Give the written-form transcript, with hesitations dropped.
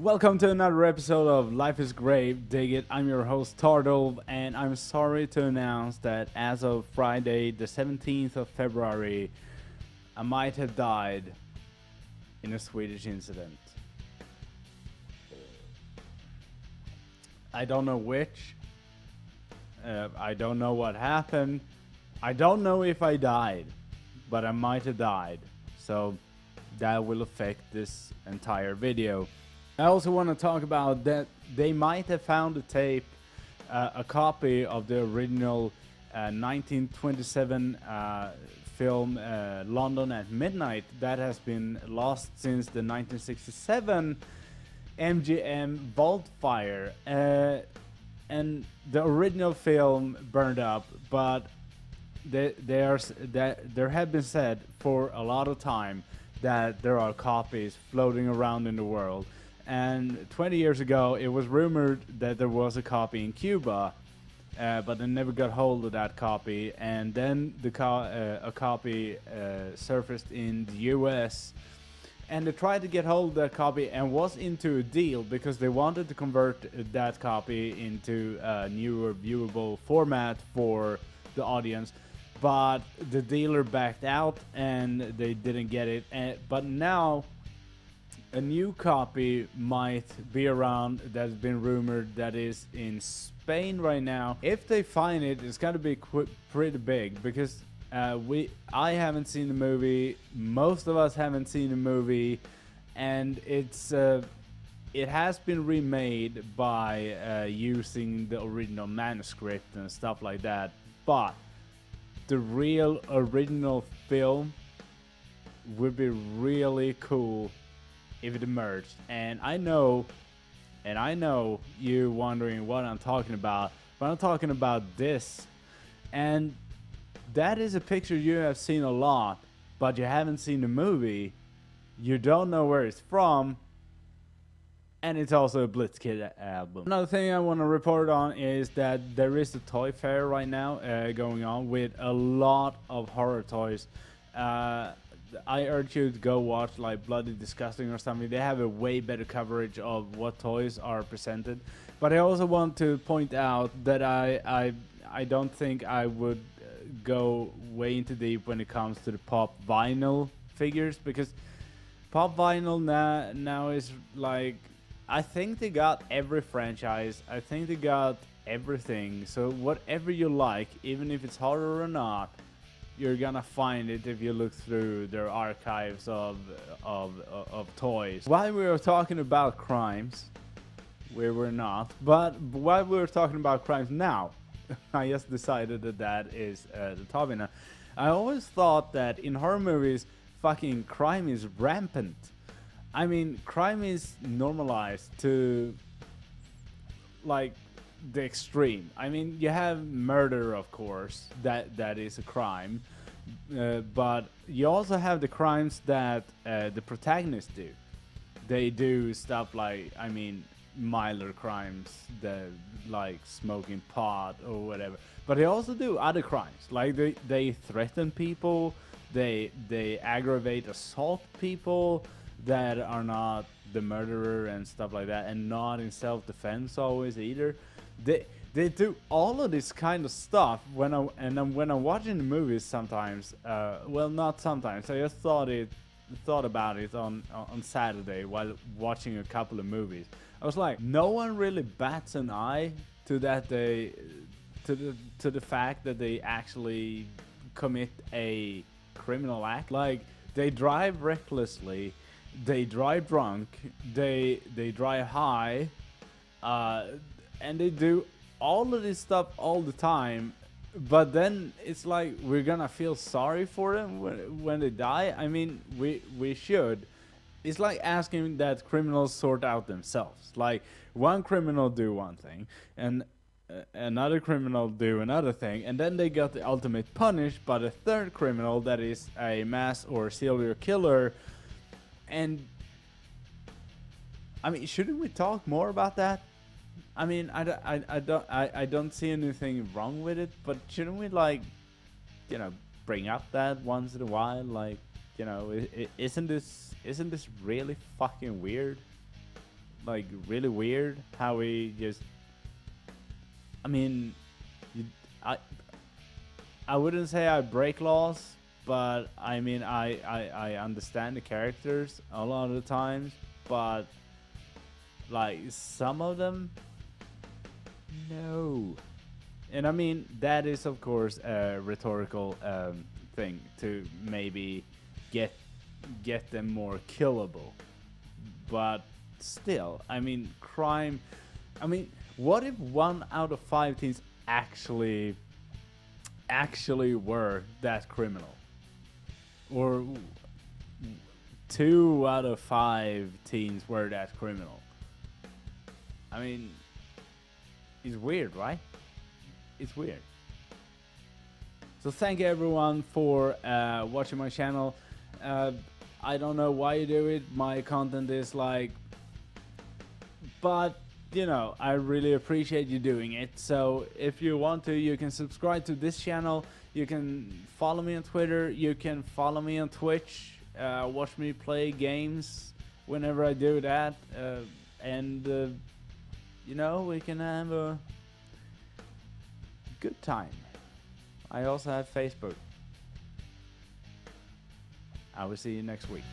Welcome to another episode of Life is Grave, Dig It. I'm your host Tardov, and I'm sorry to announce that as of Friday, the 17th of February, I might have died in a Swedish incident. I don't know which. I don't know what happened. I don't know if I died, but I might have died. So that will affect this entire video. I also want to talk about that they might have found a tape, a copy of the original 1927 film London at Midnight that has been lost since the 1967 MGM Vault fire. And the original film burned up, but there have been said for a lot of time that there are copies floating around in the world. And 20 years ago, it was rumored that there was a copy in Cuba, but they never got hold of that copy. And then a copy surfaced in the US, and they tried to get hold of that copy and was into a deal because they wanted to convert that copy into a newer viewable format for the audience. But the dealer backed out and they didn't get it. But now a new copy might be around that's been rumored that is in Spain right now. If they find it, it's gonna be pretty big because I haven't seen the movie. Most of us haven't seen the movie, and it has been remade by using the original manuscript and stuff like that. But the real original film would be really cool if it emerged. And I know you wondering what I'm talking about, but I'm talking about this. And that is a picture you have seen a lot, but you haven't seen the movie. You don't know where it's from, and it's also a Blitzkid album. Another thing I want to report on is that there is a toy fair right now going on with a lot of horror toys. I urge you to go watch like Bloody Disgusting or something. They have a way better coverage of what toys are presented. But I also want to point out that I don't think I would go way into deep when it comes to the Pop Vinyl figures, because Pop Vinyl now is like, I think they got every franchise. I think they got everything. So whatever you like, even if it's horror or not, you're gonna find it if you look through their archives of toys. While we were talking about crimes, we were not, but while we were talking about crimes now, I just decided that is the topic now. I always thought that in horror movies, fucking crime is rampant. I mean, crime is normalized to like the extreme. I mean, you have murder, of course, that is a crime, but you also have the crimes that the protagonists do. They do stuff like, I mean, milder crimes, like smoking pot or whatever. But they also do other crimes, like they threaten people, they aggravate assault people that are not the murderer and stuff like that, and not in self-defense always either. They do all of this kind of stuff when I'm watching the movies sometimes. Well, not sometimes. I just thought about it on Saturday while watching a couple of movies. I was like, no one really bats an eye to that to the fact that they actually commit a criminal act. Like, they drive recklessly, they drive drunk, they drive high, and they do all of this stuff all the time. But then it's like we're gonna feel sorry for them when they die. I mean, we should. It's like asking that criminals sort out themselves. Like, one criminal do one thing, and another criminal do another thing, and then they got the ultimate punish by the third criminal that is a mass or serial killer. And I mean, shouldn't we talk more about that? I mean, I don't see anything wrong with it, but shouldn't we, like, bring up that once in a while? Like, isn't this really fucking weird? like really weird how we just. I mean, you, I I wouldn't say I break laws, but I mean I understand the characters a lot of the times, but like some of them, no. And I mean that is of course a rhetorical thing to maybe get get them more killable, but still, I mean crime. I mean, what if 1 out of 5 teens actually were that criminal, or 2 out of 5 teens were that criminal? I mean, it's weird, right? It's weird. So thank you everyone for watching my channel. Uh, I don't know why you do it. My content is like, but you know, I really appreciate you doing it. So if you want to, you can subscribe to this channel. You can follow me on Twitter. You can follow me on Twitch. Watch me play games whenever I do that. And you know, we can have a good time. I also have Facebook. I will see you next week.